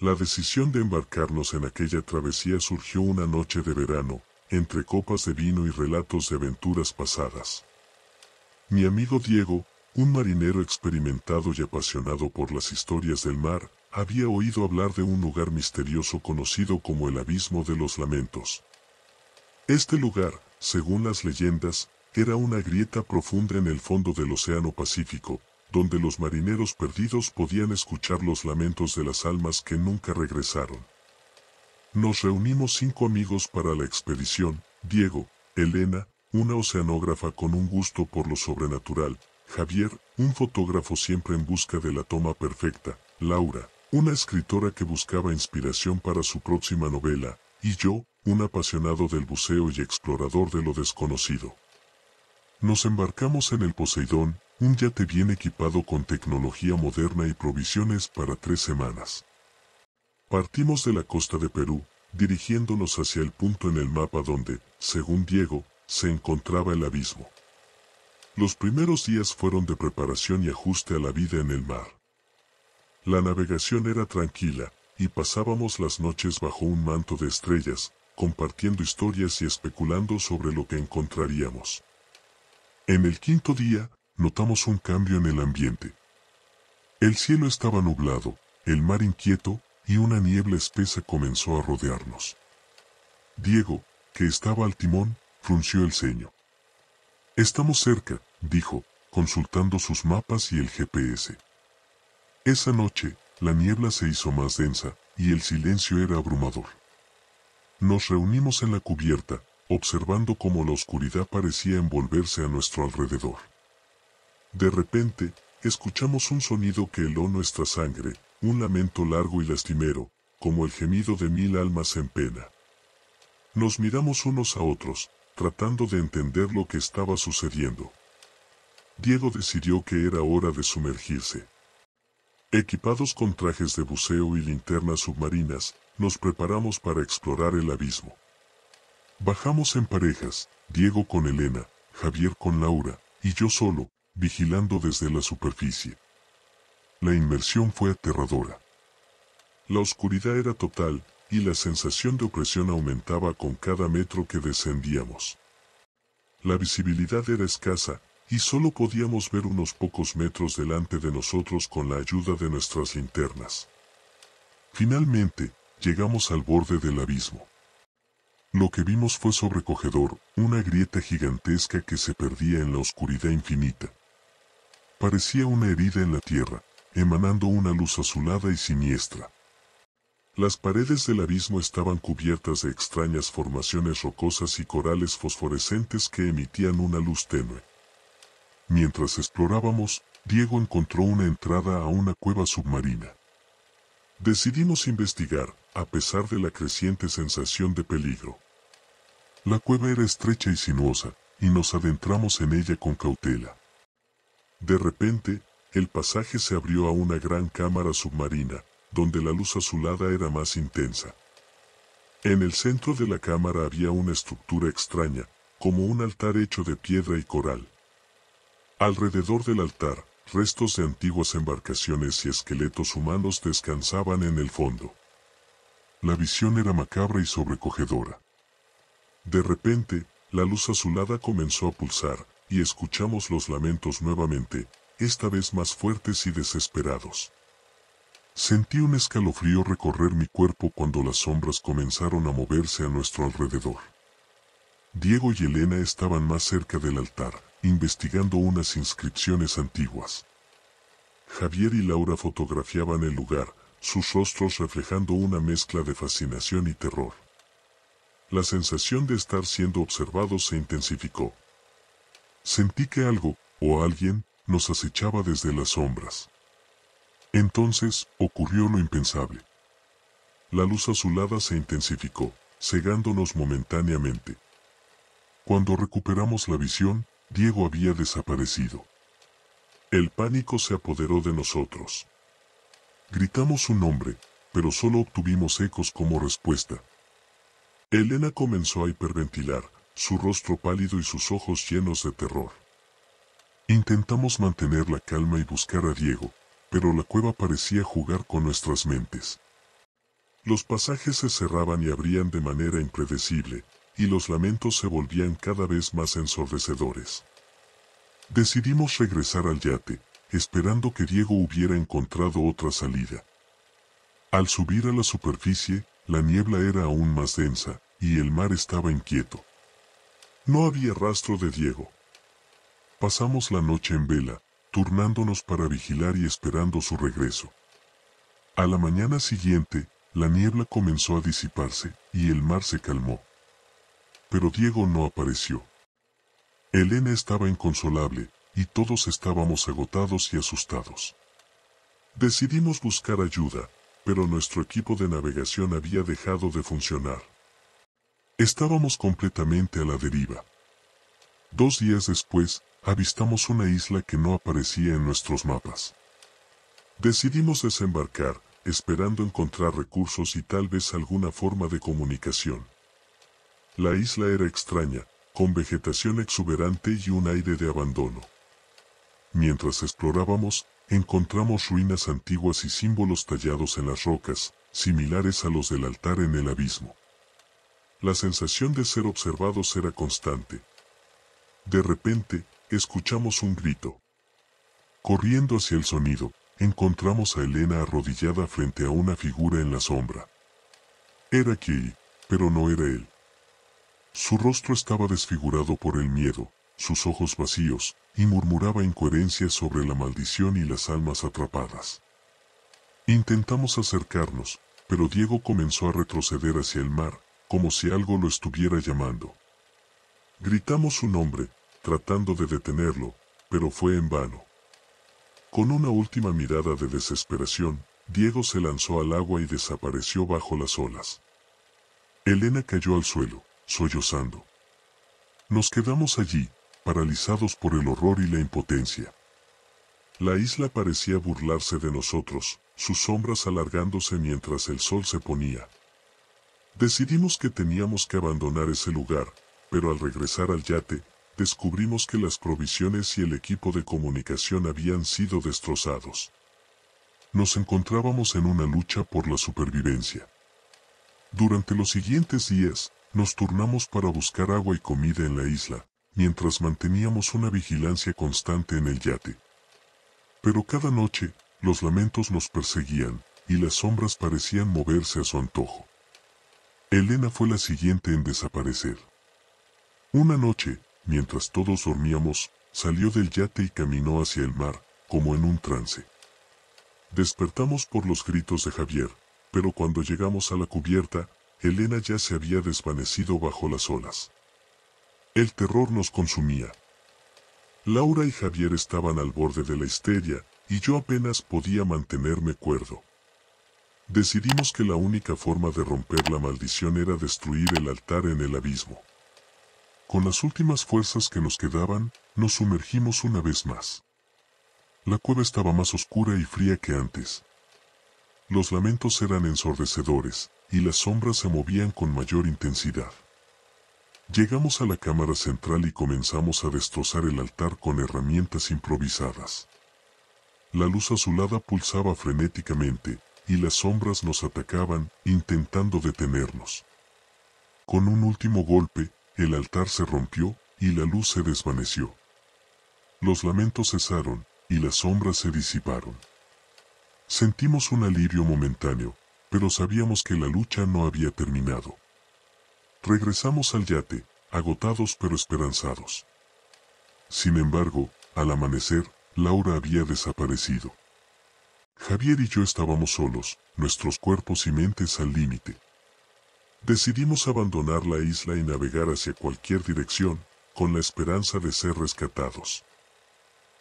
La decisión de embarcarnos en aquella travesía surgió una noche de verano, entre copas de vino y relatos de aventuras pasadas. Mi amigo Diego, un marinero experimentado y apasionado por las historias del mar, había oído hablar de un lugar misterioso conocido como el Abismo de los Lamentos. Este lugar, según las leyendas, era una grieta profunda en el fondo del Océano Pacífico, donde los marineros perdidos podían escuchar los lamentos de las almas que nunca regresaron. Nos reunimos 5 amigos para la expedición: Diego, Elena, una oceanógrafa con un gusto por lo sobrenatural, Javier, un fotógrafo siempre en busca de la toma perfecta, Laura, una escritora que buscaba inspiración para su próxima novela, y yo, un apasionado del buceo y explorador de lo desconocido. Nos embarcamos en el Poseidón, un yate bien equipado con tecnología moderna y provisiones para 3 semanas. Partimos de la costa de Perú, dirigiéndonos hacia el punto en el mapa donde, según Diego, se encontraba el abismo. Los primeros días fueron de preparación y ajuste a la vida en el mar. La navegación era tranquila, y pasábamos las noches bajo un manto de estrellas, compartiendo historias y especulando sobre lo que encontraríamos. En el 5.º día, notamos un cambio en el ambiente. El cielo estaba nublado, el mar inquieto, y una niebla espesa comenzó a rodearnos. Diego, que estaba al timón, frunció el ceño. «Estamos cerca», dijo, consultando sus mapas y el GPS. Esa noche, la niebla se hizo más densa, y el silencio era abrumador. Nos reunimos en la cubierta, observando cómo la oscuridad parecía envolverse a nuestro alrededor. De repente, escuchamos un sonido que heló nuestra sangre, un lamento largo y lastimero, como el gemido de 1000 almas en pena. Nos miramos unos a otros, tratando de entender lo que estaba sucediendo. Diego decidió que era hora de sumergirse. Equipados con trajes de buceo y linternas submarinas, nos preparamos para explorar el abismo. Bajamos en parejas, Diego con Elena, Javier con Laura, y yo solo, vigilando desde la superficie. La inmersión fue aterradora. La oscuridad era total, y la sensación de opresión aumentaba con cada metro que descendíamos. La visibilidad era escasa, y solo podíamos ver unos pocos metros delante de nosotros con la ayuda de nuestras linternas. Finalmente, llegamos al borde del abismo. Lo que vimos fue sobrecogedor, una grieta gigantesca que se perdía en la oscuridad infinita. Parecía una herida en la tierra, emanando una luz azulada y siniestra. Las paredes del abismo estaban cubiertas de extrañas formaciones rocosas y corales fosforescentes que emitían una luz tenue. Mientras explorábamos, Diego encontró una entrada a una cueva submarina. Decidimos investigar, a pesar de la creciente sensación de peligro. La cueva era estrecha y sinuosa, y nos adentramos en ella con cautela. De repente, el pasaje se abrió a una gran cámara submarina, donde la luz azulada era más intensa. En el centro de la cámara había una estructura extraña, como un altar hecho de piedra y coral. Alrededor del altar, restos de antiguas embarcaciones y esqueletos humanos descansaban en el fondo. La visión era macabra y sobrecogedora. De repente, la luz azulada comenzó a pulsar, y escuchamos los lamentos nuevamente, esta vez más fuertes y desesperados. Sentí un escalofrío recorrer mi cuerpo cuando las sombras comenzaron a moverse a nuestro alrededor. Diego y Elena estaban más cerca del altar, investigando unas inscripciones antiguas. Javier y Laura fotografiaban el lugar, sus rostros reflejando una mezcla de fascinación y terror. La sensación de estar siendo observados se intensificó. Sentí que algo, o alguien, nos acechaba desde las sombras. Entonces, ocurrió lo impensable. La luz azulada se intensificó, cegándonos momentáneamente. Cuando recuperamos la visión, Diego había desaparecido. El pánico se apoderó de nosotros. Gritamos su nombre, pero solo obtuvimos ecos como respuesta. Elena comenzó a hiperventilar, su rostro pálido y sus ojos llenos de terror. Intentamos mantener la calma y buscar a Diego, pero la cueva parecía jugar con nuestras mentes. Los pasajes se cerraban y abrían de manera impredecible, y los lamentos se volvían cada vez más ensordecedores. Decidimos regresar al yate, esperando que Diego hubiera encontrado otra salida. Al subir a la superficie, la niebla era aún más densa, y el mar estaba inquieto. No había rastro de Diego. Pasamos la noche en vela, turnándonos para vigilar y esperando su regreso. A la mañana siguiente, la niebla comenzó a disiparse, y el mar se calmó. Pero Diego no apareció. Elena estaba inconsolable, y todos estábamos agotados y asustados. Decidimos buscar ayuda, pero nuestro equipo de navegación había dejado de funcionar. Estábamos completamente a la deriva. 2 días después, avistamos una isla que no aparecía en nuestros mapas. Decidimos desembarcar, esperando encontrar recursos y tal vez alguna forma de comunicación. La isla era extraña, con vegetación exuberante y un aire de abandono. Mientras explorábamos, encontramos ruinas antiguas y símbolos tallados en las rocas, similares a los del altar en el abismo. La sensación de ser observados era constante. De repente, escuchamos un grito. Corriendo hacia el sonido, encontramos a Elena arrodillada frente a una figura en la sombra. Era Kei, pero no era él. Su rostro estaba desfigurado por el miedo, sus ojos vacíos, y murmuraba incoherencias sobre la maldición y las almas atrapadas. Intentamos acercarnos, pero Diego comenzó a retroceder hacia el mar, como si algo lo estuviera llamando. Gritamos su nombre, tratando de detenerlo, pero fue en vano. Con una última mirada de desesperación, Diego se lanzó al agua y desapareció bajo las olas. Elena cayó al suelo, sollozando. Nos quedamos allí, paralizados por el horror y la impotencia. La isla parecía burlarse de nosotros, sus sombras alargándose mientras el sol se ponía. Decidimos que teníamos que abandonar ese lugar, pero al regresar al yate, descubrimos que las provisiones y el equipo de comunicación habían sido destrozados. Nos encontrábamos en una lucha por la supervivencia. Durante los siguientes días, nos turnamos para buscar agua y comida en la isla, mientras manteníamos una vigilancia constante en el yate. Pero cada noche, los lamentos nos perseguían, y las sombras parecían moverse a su antojo. Elena fue la siguiente en desaparecer. Una noche, mientras todos dormíamos, salió del yate y caminó hacia el mar, como en un trance. Despertamos por los gritos de Javier, pero cuando llegamos a la cubierta, Elena ya se había desvanecido bajo las olas. El terror nos consumía. Laura y Javier estaban al borde de la histeria, y yo apenas podía mantenerme cuerdo. Decidimos que la única forma de romper la maldición era destruir el altar en el abismo. Con las últimas fuerzas que nos quedaban, nos sumergimos una vez más. La cueva estaba más oscura y fría que antes. Los lamentos eran ensordecedores, y las sombras se movían con mayor intensidad. Llegamos a la cámara central y comenzamos a destrozar el altar con herramientas improvisadas. La luz azulada pulsaba frenéticamente, y las sombras nos atacaban, intentando detenernos. Con un último golpe, el altar se rompió, y la luz se desvaneció. Los lamentos cesaron, y las sombras se disiparon. Sentimos un alivio momentáneo, pero sabíamos que la lucha no había terminado. Regresamos al yate, agotados pero esperanzados. Sin embargo, al amanecer, Laura había desaparecido. Javier y yo estábamos solos, nuestros cuerpos y mentes al límite. Decidimos abandonar la isla y navegar hacia cualquier dirección, con la esperanza de ser rescatados.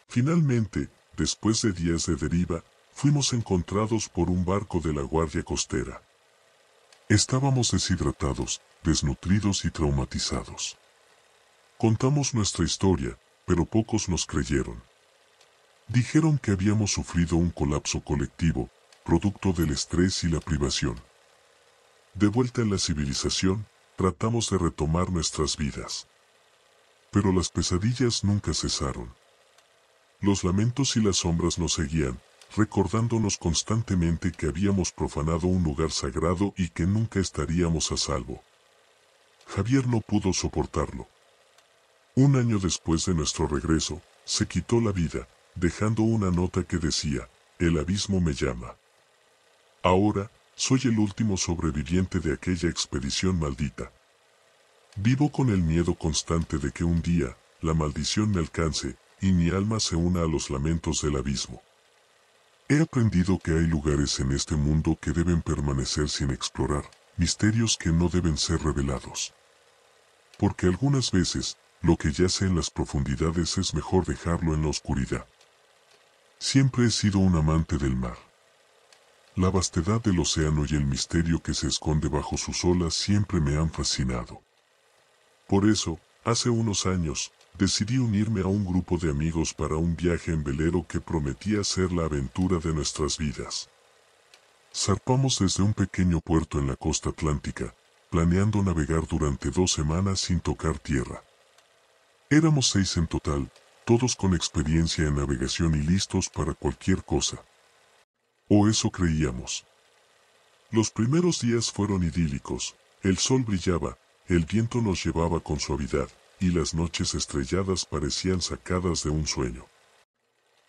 Finalmente, después de días de deriva, fuimos encontrados por un barco de la Guardia Costera. Estábamos deshidratados, desnutridos y traumatizados. Contamos nuestra historia, pero pocos nos creyeron. Dijeron que habíamos sufrido un colapso colectivo, producto del estrés y la privación. De vuelta en la civilización, tratamos de retomar nuestras vidas. Pero las pesadillas nunca cesaron. Los lamentos y las sombras nos seguían, recordándonos constantemente que habíamos profanado un lugar sagrado y que nunca estaríamos a salvo. Javier no pudo soportarlo. Un año después de nuestro regreso, se quitó la vida, dejando una nota que decía: "El abismo me llama". Ahora, soy el último sobreviviente de aquella expedición maldita. Vivo con el miedo constante de que un día, la maldición me alcance, y mi alma se una a los lamentos del abismo. He aprendido que hay lugares en este mundo que deben permanecer sin explorar, misterios que no deben ser revelados. Porque algunas veces, lo que yace en las profundidades es mejor dejarlo en la oscuridad. Siempre he sido un amante del mar. La vastedad del océano y el misterio que se esconde bajo sus olas siempre me han fascinado. Por eso, hace unos años, decidí unirme a un grupo de amigos para un viaje en velero que prometía ser la aventura de nuestras vidas. Zarpamos desde un pequeño puerto en la costa atlántica, planeando navegar durante 2 semanas sin tocar tierra. Éramos 6 en total, todos con experiencia en navegación y listos para cualquier cosa. O eso creíamos. Los primeros días fueron idílicos, el sol brillaba, el viento nos llevaba con suavidad, y las noches estrelladas parecían sacadas de un sueño.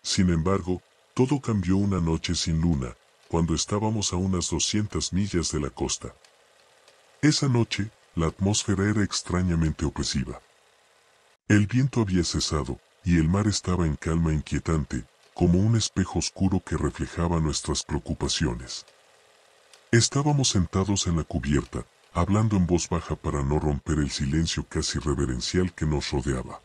Sin embargo, todo cambió una noche sin luna, cuando estábamos a unas 200 millas de la costa. Esa noche, la atmósfera era extrañamente opresiva. El viento había cesado, y el mar estaba en calma inquietante, como un espejo oscuro que reflejaba nuestras preocupaciones. Estábamos sentados en la cubierta, hablando en voz baja para no romper el silencio casi reverencial que nos rodeaba.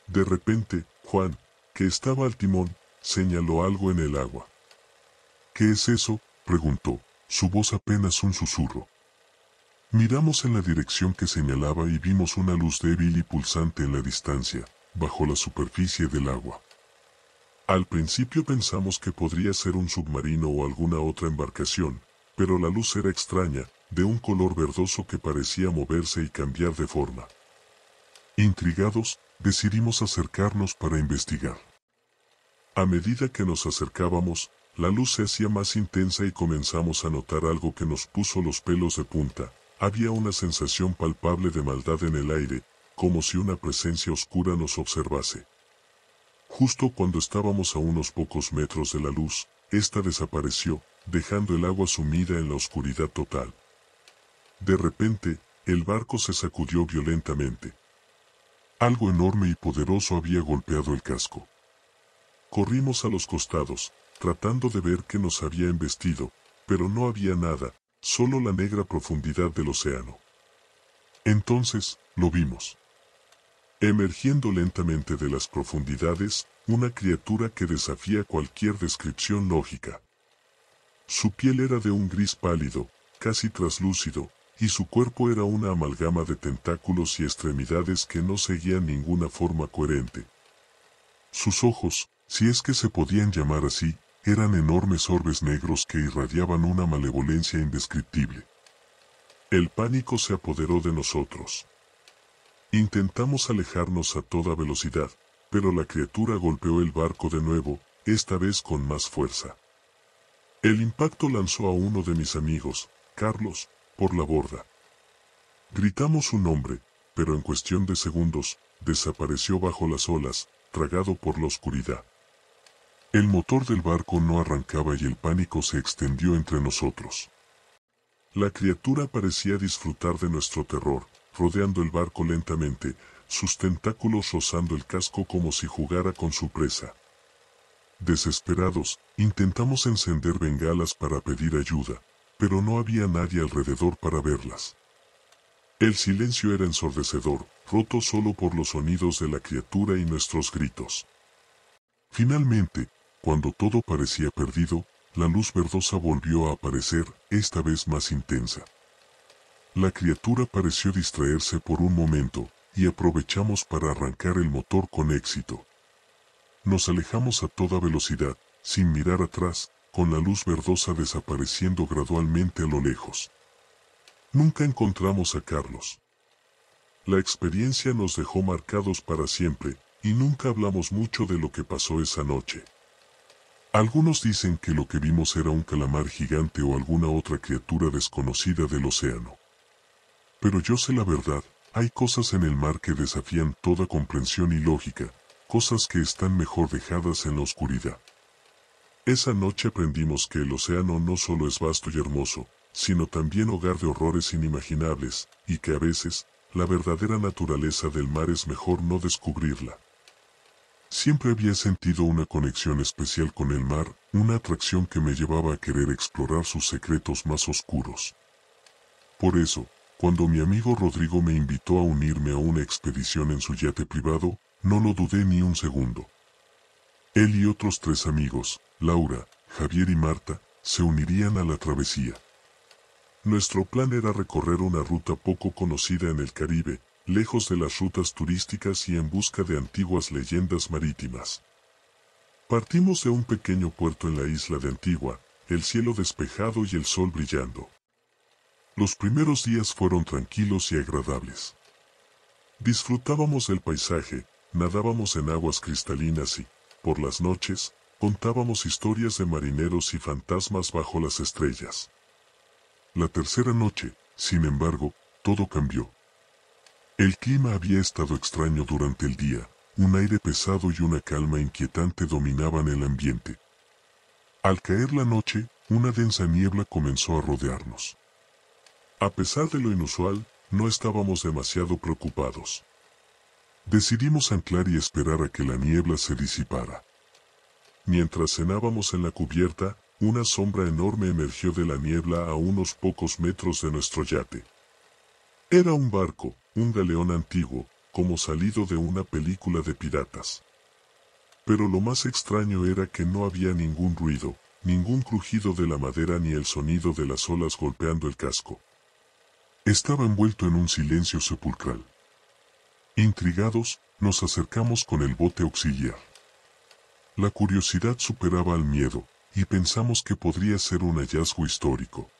De repente, Juan, que estaba al timón, señaló algo en el agua. ¿Qué es eso?, preguntó, su voz apenas un susurro. Miramos en la dirección que señalaba y vimos una luz débil y pulsante en la distancia, bajo la superficie del agua. Al principio pensamos que podría ser un submarino o alguna otra embarcación, pero la luz era extraña, de un color verdoso que parecía moverse y cambiar de forma. Intrigados, decidimos acercarnos para investigar. A medida que nos acercábamos, la luz se hacía más intensa y comenzamos a notar algo que nos puso los pelos de punta. Había una sensación palpable de maldad en el aire, como si una presencia oscura nos observase. Justo cuando estábamos a unos pocos metros de la luz, esta desapareció, dejando el agua sumida en la oscuridad total. De repente, el barco se sacudió violentamente. Algo enorme y poderoso había golpeado el casco. Corrimos a los costados, tratando de ver qué nos había embestido, pero no había nada, solo la negra profundidad del océano. Entonces, lo vimos. Emergiendo lentamente de las profundidades, una criatura que desafía cualquier descripción lógica. Su piel era de un gris pálido, casi traslúcido, y su cuerpo era una amalgama de tentáculos y extremidades que no seguían ninguna forma coherente. Sus ojos, si es que se podían llamar así, eran enormes orbes negros que irradiaban una malevolencia indescriptible. El pánico se apoderó de nosotros. Intentamos alejarnos a toda velocidad, pero la criatura golpeó el barco de nuevo, esta vez con más fuerza. El impacto lanzó a uno de mis amigos, Carlos, por la borda. Gritamos su nombre, pero en cuestión de segundos, desapareció bajo las olas, tragado por la oscuridad. El motor del barco no arrancaba y el pánico se extendió entre nosotros. La criatura parecía disfrutar de nuestro terror, rodeando el barco lentamente, sus tentáculos rozando el casco como si jugara con su presa. Desesperados, intentamos encender bengalas para pedir ayuda, pero no había nadie alrededor para verlas. El silencio era ensordecedor, roto solo por los sonidos de la criatura y nuestros gritos. Finalmente, cuando todo parecía perdido, la luz verdosa volvió a aparecer, esta vez más intensa. La criatura pareció distraerse por un momento, y aprovechamos para arrancar el motor con éxito. Nos alejamos a toda velocidad, sin mirar atrás, con la luz verdosa desapareciendo gradualmente a lo lejos. Nunca encontramos a Carlos. La experiencia nos dejó marcados para siempre, y nunca hablamos mucho de lo que pasó esa noche. Algunos dicen que lo que vimos era un calamar gigante o alguna otra criatura desconocida del océano. Pero yo sé la verdad, hay cosas en el mar que desafían toda comprensión y lógica, cosas que están mejor dejadas en la oscuridad. Esa noche aprendimos que el océano no solo es vasto y hermoso, sino también hogar de horrores inimaginables, y que a veces, la verdadera naturaleza del mar es mejor no descubrirla. Siempre había sentido una conexión especial con el mar, una atracción que me llevaba a querer explorar sus secretos más oscuros. Por eso, cuando mi amigo Rodrigo me invitó a unirme a una expedición en su yate privado, no lo dudé ni un segundo. Él y otros 3 amigos, Laura, Javier y Marta, se unirían a la travesía. Nuestro plan era recorrer una ruta poco conocida en el Caribe, lejos de las rutas turísticas y en busca de antiguas leyendas marítimas. Partimos de un pequeño puerto en la isla de Antigua, el cielo despejado y el sol brillando. Los primeros días fueron tranquilos y agradables. Disfrutábamos del paisaje, nadábamos en aguas cristalinas y, por las noches, contábamos historias de marineros y fantasmas bajo las estrellas. La tercera noche, sin embargo, todo cambió. El clima había estado extraño durante el día, un aire pesado y una calma inquietante dominaban el ambiente. Al caer la noche, una densa niebla comenzó a rodearnos. A pesar de lo inusual, no estábamos demasiado preocupados. Decidimos anclar y esperar a que la niebla se disipara. Mientras cenábamos en la cubierta, una sombra enorme emergió de la niebla a unos pocos metros de nuestro yate. Era un barco, un galeón antiguo, como salido de una película de piratas. Pero lo más extraño era que no había ningún ruido, ningún crujido de la madera ni el sonido de las olas golpeando el casco. Estaba envuelto en un silencio sepulcral. Intrigados, nos acercamos con el bote auxiliar. La curiosidad superaba al miedo, y pensamos que podría ser un hallazgo histórico.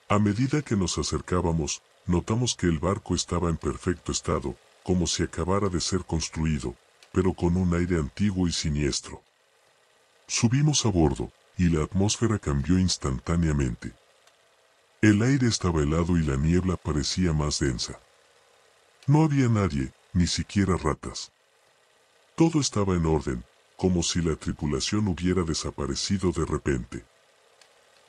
A medida que nos acercábamos, notamos que el barco estaba en perfecto estado, como si acabara de ser construido, pero con un aire antiguo y siniestro. Subimos a bordo, y la atmósfera cambió instantáneamente. El aire estaba helado y la niebla parecía más densa. No había nadie, ni siquiera ratas. Todo estaba en orden, como si la tripulación hubiera desaparecido de repente.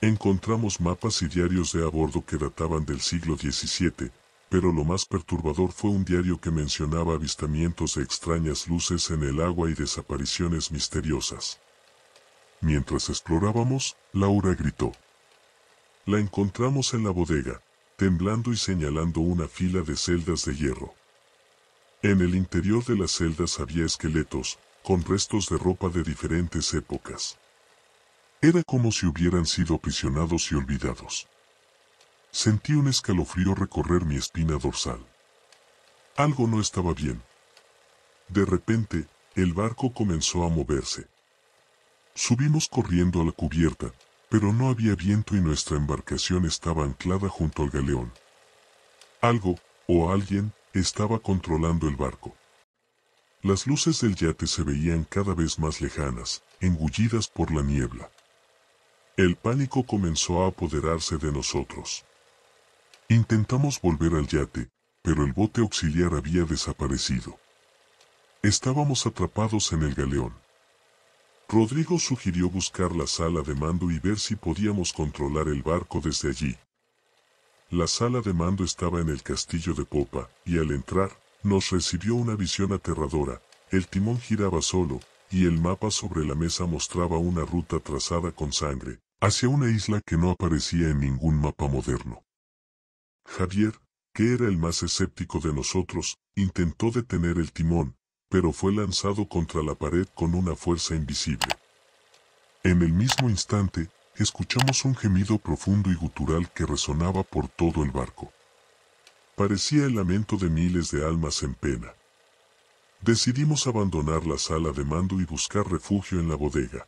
Encontramos mapas y diarios de a bordo que databan del siglo XVII, pero lo más perturbador fue un diario que mencionaba avistamientos de extrañas luces en el agua y desapariciones misteriosas. Mientras explorábamos, Laura gritó. La encontramos en la bodega, temblando y señalando una fila de celdas de hierro. En el interior de las celdas había esqueletos, con restos de ropa de diferentes épocas. Era como si hubieran sido aprisionados y olvidados. Sentí un escalofrío recorrer mi espina dorsal. Algo no estaba bien. De repente, el barco comenzó a moverse. Subimos corriendo a la cubierta, pero no había viento y nuestra embarcación estaba anclada junto al galeón. Algo, o alguien, estaba controlando el barco. Las luces del yate se veían cada vez más lejanas, engullidas por la niebla. El pánico comenzó a apoderarse de nosotros. Intentamos volver al yate, pero el bote auxiliar había desaparecido. Estábamos atrapados en el galeón. Rodrigo sugirió buscar la sala de mando y ver si podíamos controlar el barco desde allí. La sala de mando estaba en el castillo de popa, y al entrar, nos recibió una visión aterradora. El timón giraba solo, y el mapa sobre la mesa mostraba una ruta trazada con sangre, hacia una isla que no aparecía en ningún mapa moderno. Javier, que era el más escéptico de nosotros, intentó detener el timón, pero fue lanzado contra la pared con una fuerza invisible. En el mismo instante, escuchamos un gemido profundo y gutural que resonaba por todo el barco. Parecía el lamento de miles de almas en pena. Decidimos abandonar la sala de mando y buscar refugio en la bodega.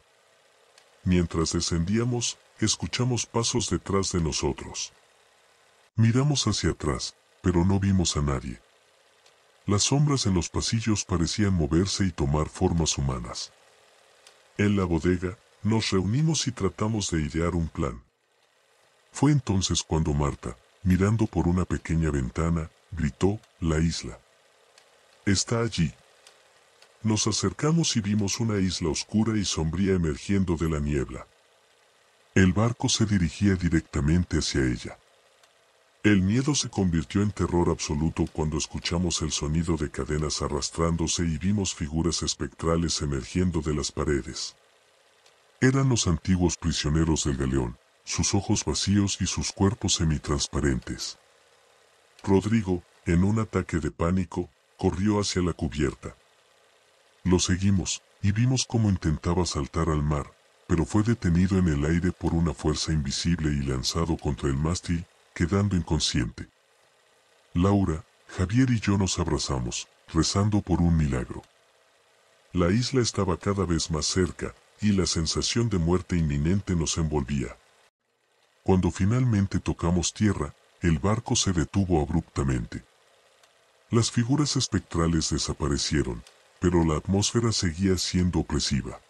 Mientras descendíamos, escuchamos pasos detrás de nosotros. Miramos hacia atrás, pero no vimos a nadie. Las sombras en los pasillos parecían moverse y tomar formas humanas. En la bodega, Nos reunimos y tratamos de idear un plan. Fue entonces cuando Marta, mirando por una pequeña ventana, gritó: «La isla. Está allí». Nos acercamos y vimos una isla oscura y sombría emergiendo de la niebla. El barco se dirigía directamente hacia ella. El miedo se convirtió en terror absoluto cuando escuchamos el sonido de cadenas arrastrándose y vimos figuras espectrales emergiendo de las paredes. Eran los antiguos prisioneros del galeón, sus ojos vacíos y sus cuerpos semitransparentes. Rodrigo, en un ataque de pánico, corrió hacia la cubierta. Lo seguimos, y vimos cómo intentaba saltar al mar, pero fue detenido en el aire por una fuerza invisible y lanzado contra el mástil, quedando inconsciente. Laura, Javier y yo nos abrazamos, rezando por un milagro. La isla estaba cada vez más cerca, y la sensación de muerte inminente nos envolvía. Cuando finalmente tocamos tierra, el barco se detuvo abruptamente. Las figuras espectrales desaparecieron, pero la atmósfera seguía siendo opresiva.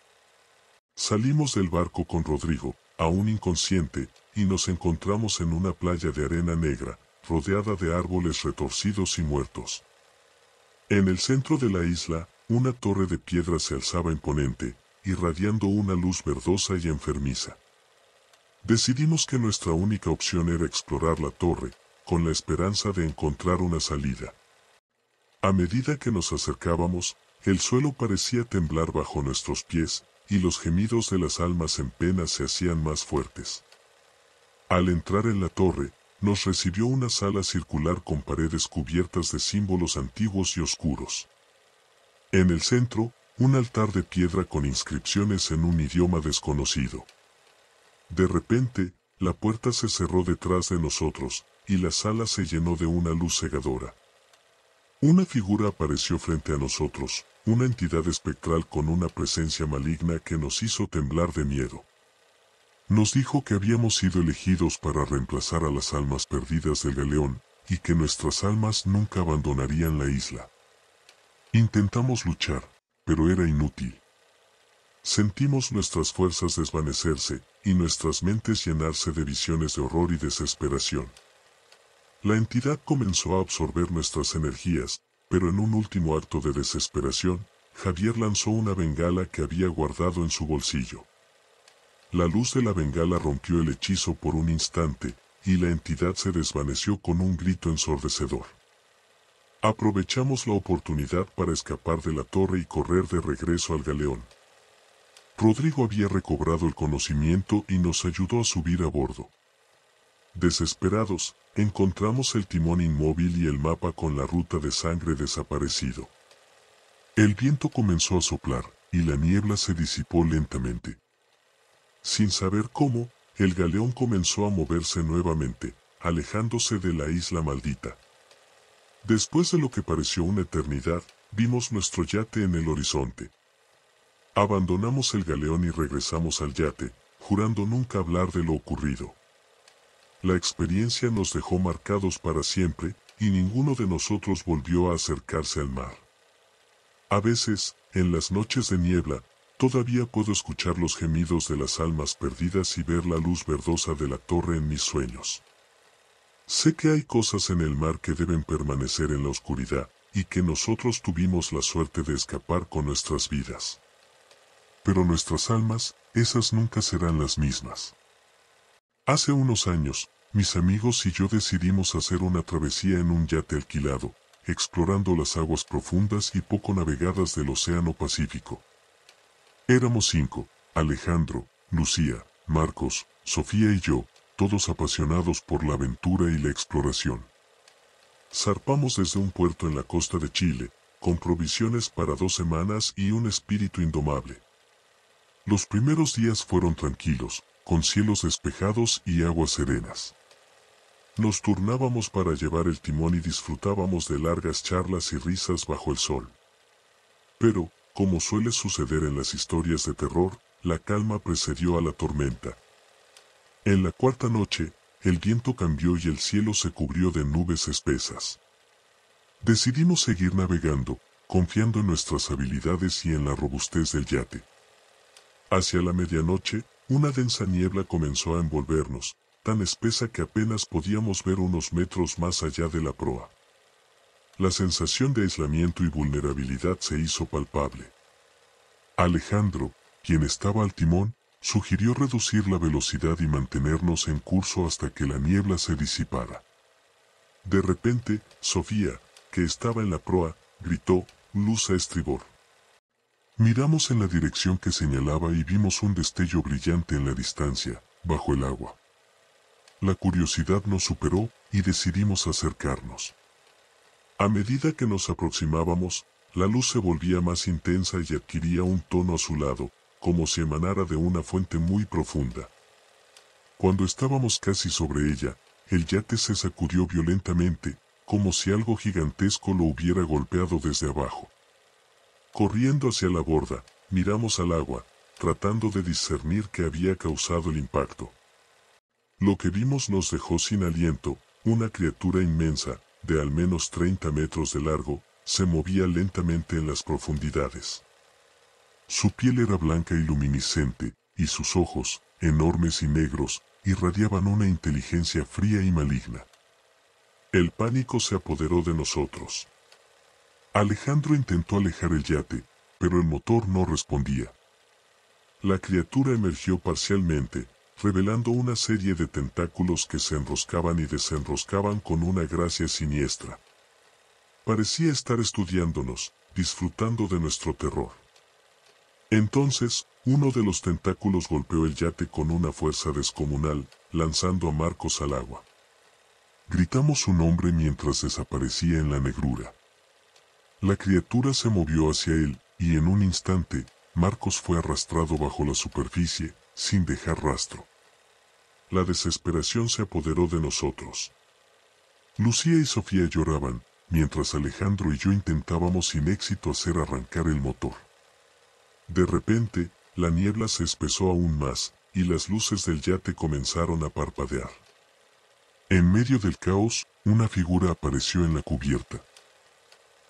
Salimos del barco con Rodrigo, aún inconsciente, y nos encontramos en una playa de arena negra, rodeada de árboles retorcidos y muertos. En el centro de la isla, una torre de piedra se alzaba imponente, irradiando una luz verdosa y enfermiza. Decidimos que nuestra única opción era explorar la torre, con la esperanza de encontrar una salida. A medida que nos acercábamos, el suelo parecía temblar bajo nuestros pies, y los gemidos de las almas en pena se hacían más fuertes. Al entrar en la torre, nos recibió una sala circular con paredes cubiertas de símbolos antiguos y oscuros. En el centro, un altar de piedra con inscripciones en un idioma desconocido. De repente, la puerta se cerró detrás de nosotros, y la sala se llenó de una luz cegadora. Una figura apareció frente a nosotros, una entidad espectral con una presencia maligna que nos hizo temblar de miedo. Nos dijo que habíamos sido elegidos para reemplazar a las almas perdidas del galeón, y que nuestras almas nunca abandonarían la isla. Intentamos luchar, pero era inútil. Sentimos nuestras fuerzas desvanecerse, y nuestras mentes llenarse de visiones de horror y desesperación. La entidad comenzó a absorber nuestras energías, pero en un último acto de desesperación, Javier lanzó una bengala que había guardado en su bolsillo. La luz de la bengala rompió el hechizo por un instante, y la entidad se desvaneció con un grito ensordecedor. Aprovechamos la oportunidad para escapar de la torre y correr de regreso al galeón. Rodrigo había recobrado el conocimiento y nos ayudó a subir a bordo. Desesperados, encontramos el timón inmóvil y el mapa con la ruta de sangre desaparecido. El viento comenzó a soplar, y la niebla se disipó lentamente. Sin saber cómo, el galeón comenzó a moverse nuevamente, alejándose de la isla maldita. Después de lo que pareció una eternidad, vimos nuestro yate en el horizonte. Abandonamos el galeón y regresamos al yate, jurando nunca hablar de lo ocurrido. La experiencia nos dejó marcados para siempre, y ninguno de nosotros volvió a acercarse al mar. A veces, en las noches de niebla, todavía puedo escuchar los gemidos de las almas perdidas y ver la luz verdosa de la torre en mis sueños. Sé que hay cosas en el mar que deben permanecer en la oscuridad, y que nosotros tuvimos la suerte de escapar con nuestras vidas. Pero nuestras almas, esas nunca serán las mismas. Hace unos años, mis amigos y yo decidimos hacer una travesía en un yate alquilado, explorando las aguas profundas y poco navegadas del Océano Pacífico. Éramos 5, Alejandro, Lucía, Marcos, Sofía y yo, todos apasionados por la aventura y la exploración. Zarpamos desde un puerto en la costa de Chile, con provisiones para 2 semanas y un espíritu indomable. Los primeros días fueron tranquilos, con cielos despejados y aguas serenas. Nos turnábamos para llevar el timón y disfrutábamos de largas charlas y risas bajo el sol. Pero, como suele suceder en las historias de terror, la calma precedió a la tormenta. En la cuarta noche, el viento cambió y el cielo se cubrió de nubes espesas. Decidimos seguir navegando, confiando en nuestras habilidades y en la robustez del yate. Hacia la medianoche, una densa niebla comenzó a envolvernos, tan espesa que apenas podíamos ver unos metros más allá de la proa. La sensación de aislamiento y vulnerabilidad se hizo palpable. Alejandro, quien estaba al timón, sugirió reducir la velocidad y mantenernos en curso hasta que la niebla se disipara. De repente, Sofía, que estaba en la proa, gritó: «¡Luz a estribor!». Miramos en la dirección que señalaba y vimos un destello brillante en la distancia, bajo el agua. La curiosidad nos superó y decidimos acercarnos. A medida que nos aproximábamos, la luz se volvía más intensa y adquiría un tono azulado, como si emanara de una fuente muy profunda. Cuando estábamos casi sobre ella, el yate se sacudió violentamente, como si algo gigantesco lo hubiera golpeado desde abajo. Corriendo hacia la borda, miramos al agua, tratando de discernir qué había causado el impacto. Lo que vimos nos dejó sin aliento. Una criatura inmensa, de al menos 30 metros de largo, se movía lentamente en las profundidades. Su piel era blanca y luminiscente, y sus ojos, enormes y negros, irradiaban una inteligencia fría y maligna. El pánico se apoderó de nosotros. Alejandro intentó alejar el yate, pero el motor no respondía. La criatura emergió parcialmente, revelando una serie de tentáculos que se enroscaban y desenroscaban con una gracia siniestra. Parecía estar estudiándonos, disfrutando de nuestro terror. Entonces, uno de los tentáculos golpeó el yate con una fuerza descomunal, lanzando a Marcos al agua. Gritamos su nombre mientras desaparecía en la negrura. La criatura se movió hacia él, y en un instante, Marcos fue arrastrado bajo la superficie, sin dejar rastro. La desesperación se apoderó de nosotros. Lucía y Sofía lloraban, mientras Alejandro y yo intentábamos sin éxito hacer arrancar el motor. De repente, la niebla se espesó aún más, y las luces del yate comenzaron a parpadear. En medio del caos, una figura apareció en la cubierta.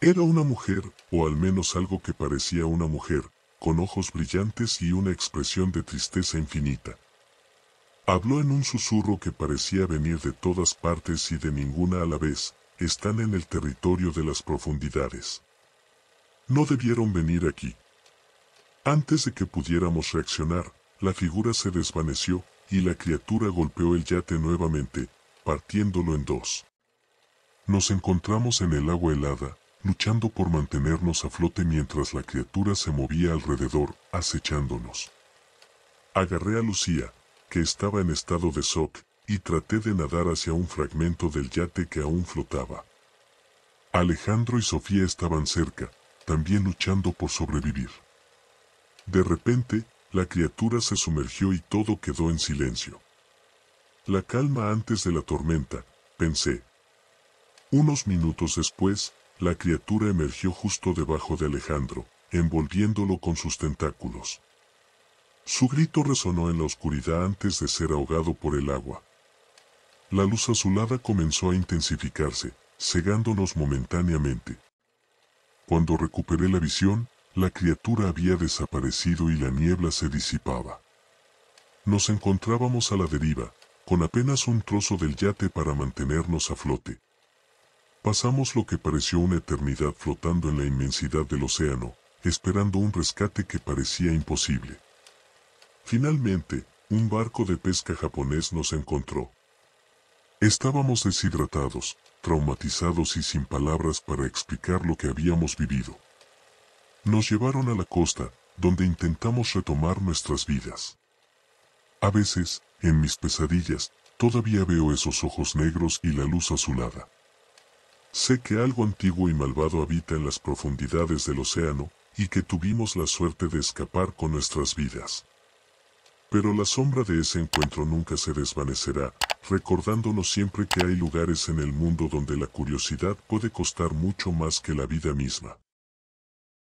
Era una mujer, o al menos algo que parecía una mujer, con ojos brillantes y una expresión de tristeza infinita. Habló en un susurro que parecía venir de todas partes y de ninguna a la vez. «Están en el territorio de las profundidades. No debieron venir aquí». Antes de que pudiéramos reaccionar, la figura se desvaneció, y la criatura golpeó el yate nuevamente, partiéndolo en dos. Nos encontramos en el agua helada, luchando por mantenernos a flote mientras la criatura se movía alrededor, acechándonos. Agarré a Lucía, que estaba en estado de shock, y traté de nadar hacia un fragmento del yate que aún flotaba. Alejandro y Sofía estaban cerca, también luchando por sobrevivir. De repente, la criatura se sumergió y todo quedó en silencio. La calma antes de la tormenta, pensé. Unos minutos después, la criatura emergió justo debajo de Alejandro, envolviéndolo con sus tentáculos. Su grito resonó en la oscuridad antes de ser ahogado por el agua. La luz azulada comenzó a intensificarse, cegándonos momentáneamente. Cuando recuperé la visión, la criatura había desaparecido y la niebla se disipaba. Nos encontrábamos a la deriva, con apenas un trozo del yate para mantenernos a flote. Pasamos lo que pareció una eternidad flotando en la inmensidad del océano, esperando un rescate que parecía imposible. Finalmente, un barco de pesca japonés nos encontró. Estábamos deshidratados, traumatizados y sin palabras para explicar lo que habíamos vivido. Nos llevaron a la costa, donde intentamos retomar nuestras vidas. A veces, en mis pesadillas, todavía veo esos ojos negros y la luz azulada. Sé que algo antiguo y malvado habita en las profundidades del océano, y que tuvimos la suerte de escapar con nuestras vidas. Pero la sombra de ese encuentro nunca se desvanecerá, recordándonos siempre que hay lugares en el mundo donde la curiosidad puede costar mucho más que la vida misma.